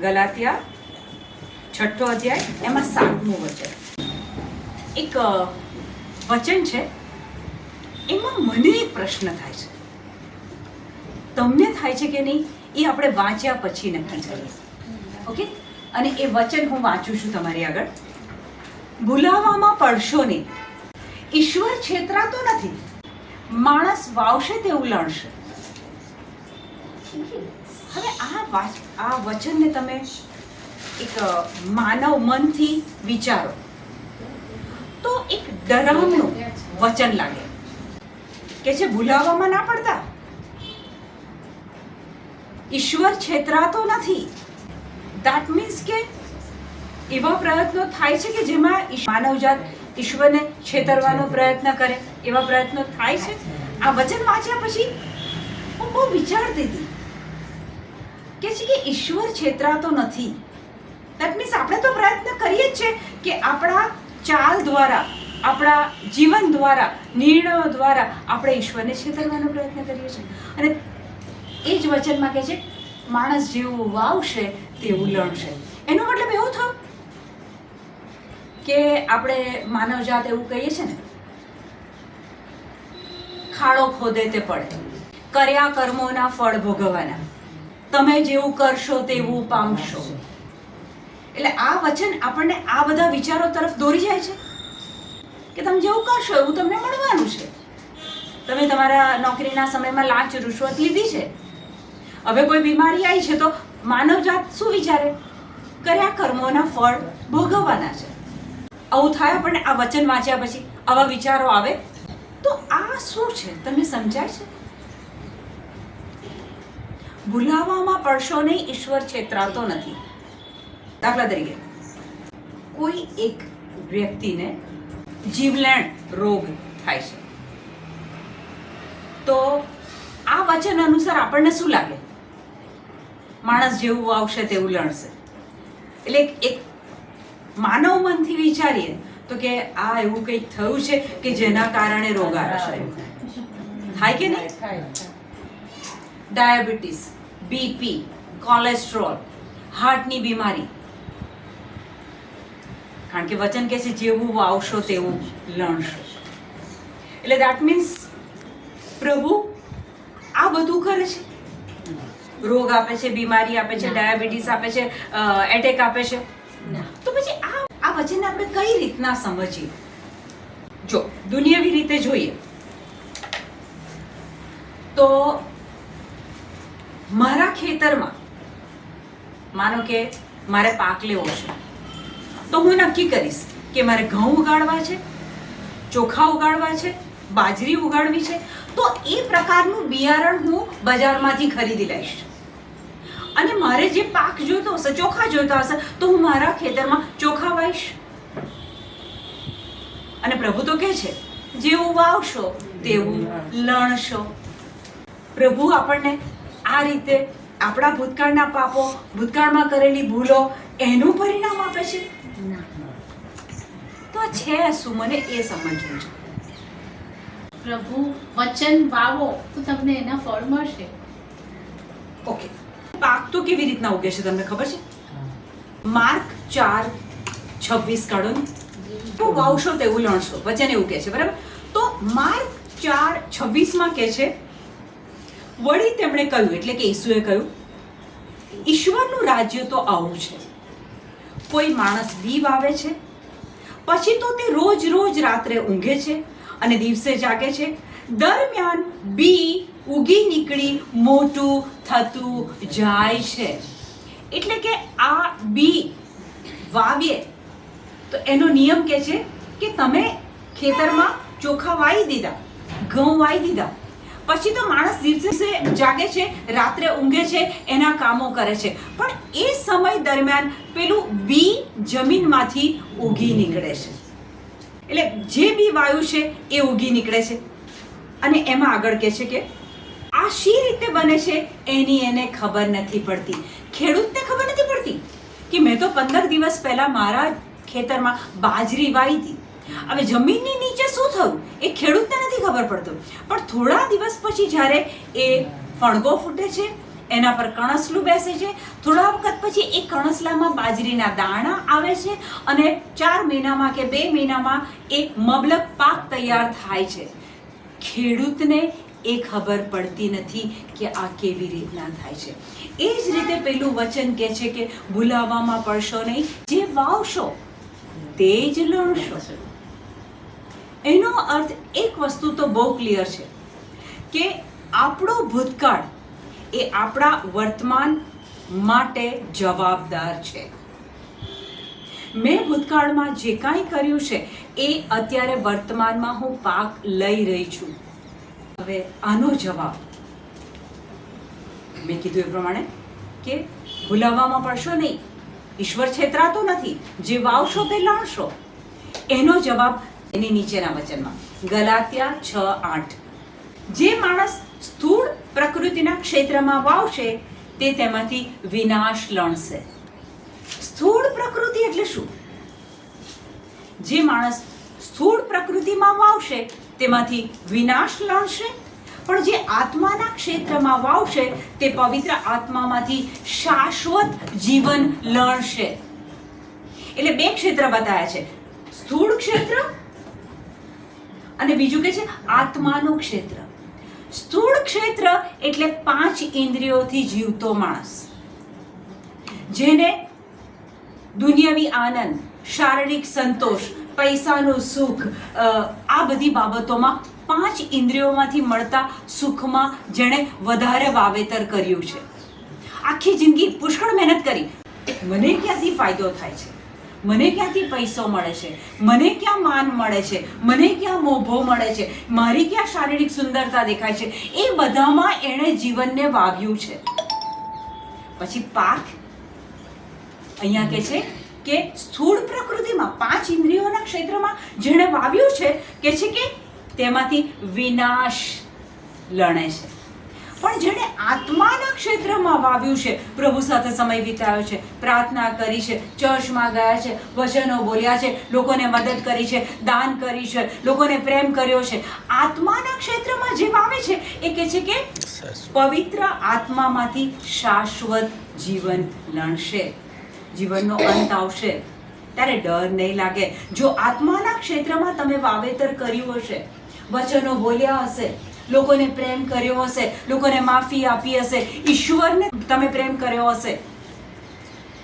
ગલાતિયા 6ઠ્ઠો અધ્યાય એમાં 7મું વચન. એક વચન છે, એમાં મને એક પ્રશ્ન થાય છે, તમને થાય છે કે નહીં એ આપણે વાંચ્યા પછી નક્કી કરીએ. ઓકે, અને એ વચન હું વાંચું છું તમારી આગળ. ભૂલાવામાં પડશો નહીં, ઈશ્વર છેતરાતો નથી, માણસ વાવશે તેવું લણશે. હવે આ વચનને તમે એક માનવ મનથી વિચારો તો એક ડરામણું વચન લાગે કે છે ભૂલાવામાં ના પડતા, ઈશ્વર છેતરાતો નથી. ધેટ મીન્સ કે એવા પ્રયત્નો થાય છે કે જેમાં માનવજાત ઈશ્વરને છેતરવાનો પ્રયત્ન કરે, એવા પ્રયત્નો થાય છે. આ વચન વાંચ્યા પછી હું બહુ વિચારતી હતી કે છે કે ઈશ્વર છેતરાતો નથી. ધેટ મીન્સ આપણે તો પ્રયત્ન કરીએ જ છે કે આપણા ચાલ દ્વારા, આપણા જીવન દ્વારા, નિર્ણયો દ્વારા આપણે ઈશ્વરને છેતરવાનો પ્રયત્ન કરીએ છીએ. અને એ જ વચનમાં કહે છે માણસ જેવું વાવશે તેવું લણશે. એનો મતલબ એવો થયો કે આપણે માનવજાત એવું કહીએ છીએ ને, ખાડો ખોદે તે પડે, કર્યા કર્મોના ફળ ભોગવવાના, તમે જેવું કરશો તેવું પામશો. એટલે આ વચન આપણને આ બધા વિચારો તરફ દોરી જાય છે કે તમે જેવું કરશો એવું તમને મળવાનું છે. તમે તમારા નોકરીના સમયમાં લાંચ રૂશ્વત લીધી છે, હવે કોઈ બીમારી આવી છે તો માનવજાત શું વિચારે? કર્યા કર્મોના ફળ ભોગવવાના છે. આવું થાય આપણને આ વચન વાંચ્યા પછી, આવા વિચારો આવે તો આ શું છે તમને સમજાય છે? ભૂલાવામાં પડશો નહીં, ઈશ્વર છેતરાતો નથી. દાખલા તરીકે કોઈ એક વ્યક્તિને જીવલેણ રોગ થાય છે તો આ વચન અનુસાર આપણને શું લાગે? માણસ જેવું આવશે તેવું લણશે. એટલે એક માનવ મનથી વિચારીએ તો કે આ એવું કંઈક થયું છે કે જેના કારણે રોગ આવે છે. થાય કે નહીં? ડાયાબિટીસ, બીપી, કોલેસ્ટ્રોલ, હાર્ટની બીમારી. કારણ કે વચન કહે છે જેવું વાવશો તેવું લણશો. એટલે દેટ મીન્સ પ્રભુ આ બધું કરે છે, રોગ આપે છે, બીમારી આપે છે, ડાયાબિટીસ આપે છે, એટેક આપે છે. તો પછી આ વચનને આપણે કઈ રીતના સમજીએ? જો દુનિયાવી રીતે જોઈએ તો મારા ખેતરમાં માનો કે મારે પાક લેવો છે તો હું નક્કી કરીશ કે મારે ઘઉં ઉગાડવા છે, ચોખા ઉગાડવા છે, બાજરી ઉગાડવી છે, તો એ પ્રકારનું બિયારણ હું બજારમાંથી ખરીદી લઈશ. અને મારે જે પાક જોઈતો હશે, ચોખા જોઈતા હશે, તો હું મારા ખેતરમાં ચોખા વાવીશ. અને પ્રભુ તો કહે છે જેવું વાવશો તેવું લણશો. પ્રભુ આપણને આ રીતે આપણા ભૂતકાળના પાપો, ભૂતકાળમાં કરેલી ભૂલો એનું પરિણામ આપે છે. તો આ છે શું? મને એ સમજવું છે. પ્રભુ વચન વાવો તો તમને એના ફળ મળશે. ઓકે, પાક તો કેવી રીતના ઉગે છે તમને ખબર છે? માર્ક 4:26 કાઢો ને. તો વાવશો તેવું લણશો, વચન એવું કહે છે, બરાબર? તો માર્ક 4:26 કહે છે વળી તેમણે કહ્યું, એટલે કે ઈસુએ કહ્યું, ઈશ્વરનું રાજ્ય તો આવું છે, કોઈ માણસ બી વાવે છે, પછી તો તે રોજ રોજ રાત્રે ઊંઘે છે અને દિવસે જાગે છે, દરમિયાન બી ઉગી નીકળી મોટું થતું જાય છે. એટલે કે આ બી વાવીએ તો એનો નિયમ કે છે કે તમે ખેતરમાં ચોખા વાવી દીધા, ઘઉં વાવી દીધા, પછી તો માણસ દિવસે જાગે છે, રાત્રે ઊંઘે છે, એના કામો કરે છે, પણ એ સમય દરમિયાન પેલું બી જમીનમાંથી ઉગી નીકળે છે. એટલે જે બી વાયુ છે એ ઉગી નીકળે છે. અને એમાં આગળ કહે છે કે આ શી રીતે બને છે એની એને ખબર નથી પડતી. ખેડૂતને ખબર નથી પડતી કે મેં તો 15 દિવસ પહેલા મારા ખેતરમાં બાજરી વાવી હતી, હવે જમીનની નીચે શું થયું એ ખેડૂતને નથી ખબર પડતું. પણ થોડા દિવસ પછી જ્યારે એ ફણગો ફૂટે છે, એના પર કણસલું બેસે છે. થોડા વખત પછી એ કણસલામાં બાજરીના દાણા આવે છે અને 4 મહિનામાં કે 2 મહિનામાં એક મબલક પાક તૈયાર થાય છે. ખેડૂતને એ ખબર પડતી નથી કે આ કેવી રીતના થાય છે. એ જ રીતે પેલું વચન કહે છે કે ભૂલાવામાં પડશો નહીં, જે વાવશો તે જ લણશો. એનો અર્થ એક વસ્તુ તો બહુ ક્લિયર છે કે આપણો ભૂતકાળ એ આપણા વર્તમાન માટે જવાબદાર છે. મેં ભૂતકાળમાં જે કાંઈ કર્યું છે એ અત્યારે વર્તમાનમાં હું પાક લઈ રહી છું. હવે આનો જવાબ મેં કીધું એ પ્રમાણે કે ભૂલાવામાં પડશો નહીં, ઈશ્વર છેતરાતો નથી, જે વાવશો તે લણશો. એનો જવાબ એની નીચેના વચનમાં ગલાત્યા 6:8, જે માણસ સ્થૂળ પ્રકૃતિના ક્ષેત્રમાં વાવશે તે તેમાંથી વિનાશ લણશે. સ્થૂળ પ્રકૃતિ એટલે શું? જે માણસ સ્થૂળ પ્રકૃતિમાં વાવશે તેમાંથી વિનાશ લણશે, પણ જે આત્માના ક્ષેત્રમાં વાવશે તે પવિત્ર આત્મામાંથી શાશ્વત જીવન લણશે. એટલે 2 ક્ષેત્ર બતાવ્યા છે, સ્થૂળ ક્ષેત્ર અને બીજું કે છે આત્માનું ક્ષેત્ર. સ્થૂળ ક્ષેત્ર એટલે 5 ઇન્દ્રિયોથી જીવતો માણસ, જેને દુનિયાવી આનંદ, શારીરિક સંતોષ, પૈસાનું સુખ, આ બધી બાબતોમાં 5 ઇન્દ્રિયોમાંથી મળતા સુખમાં જેણે વધારે વાવેતર કર્યું છે. આખી જિંદગી પુષ્કળ મહેનત કરી, મને ક્યાંથી ફાયદો થાય છે, મને ક્યાંથી પૈસો મળે છે, મને ક્યાં માન મળે છે, મને ક્યાં મોભો મળે છે, મારી ક્યાં શારીરિક સુંદરતા દેખાય છે, એ બધામાં એણે જીવનને વાવ્યું છે. પછી પાક અહીંયા કે છે કે સ્થૂળ પ્રકૃતિમાં 5 ઇન્દ્રિયોના ક્ષેત્રમાં જેણે વાવ્યું છે કે છે કે તેમાંથી વિનાશ લણે છે. પણ જેણે આત્માના ક્ષેત્રમાં વાવ્યું છે, પ્રભુ સાથે સમય વિતાવ્યો છે, પ્રાર્થના કરી છે, ચર્ચમાં ગયા છે, વચનો બોલ્યા છે, લોકોને મદદ કરી છે, દાન કરી છે, લોકોને પ્રેમ કર્યો છે, આત્માના ક્ષેત્રમાં જે વાવે છે એ કહે છે કે પવિત્ર આત્મામાંથી શાશ્વત જીવન લણશે. જીવનનો અંત આવશે ત્યારે ડર નહીં લાગે. જો આત્માના ક્ષેત્રમાં તમે વાવેતર કર્યું હશે, વચનો બોલ્યા હશે, લોકોને પ્રેમ કર્યો હશે, લોકોને માફી આપી હશે, ઈશ્વરને તમે પ્રેમ કર્યો હશે,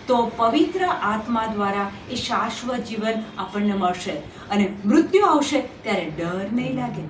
તો પવિત્ર આત્મા દ્વારા એ શાશ્વત જીવન આપણને મળશે અને મૃત્યુ આવશે ત્યારે ડર નહીં લાગે.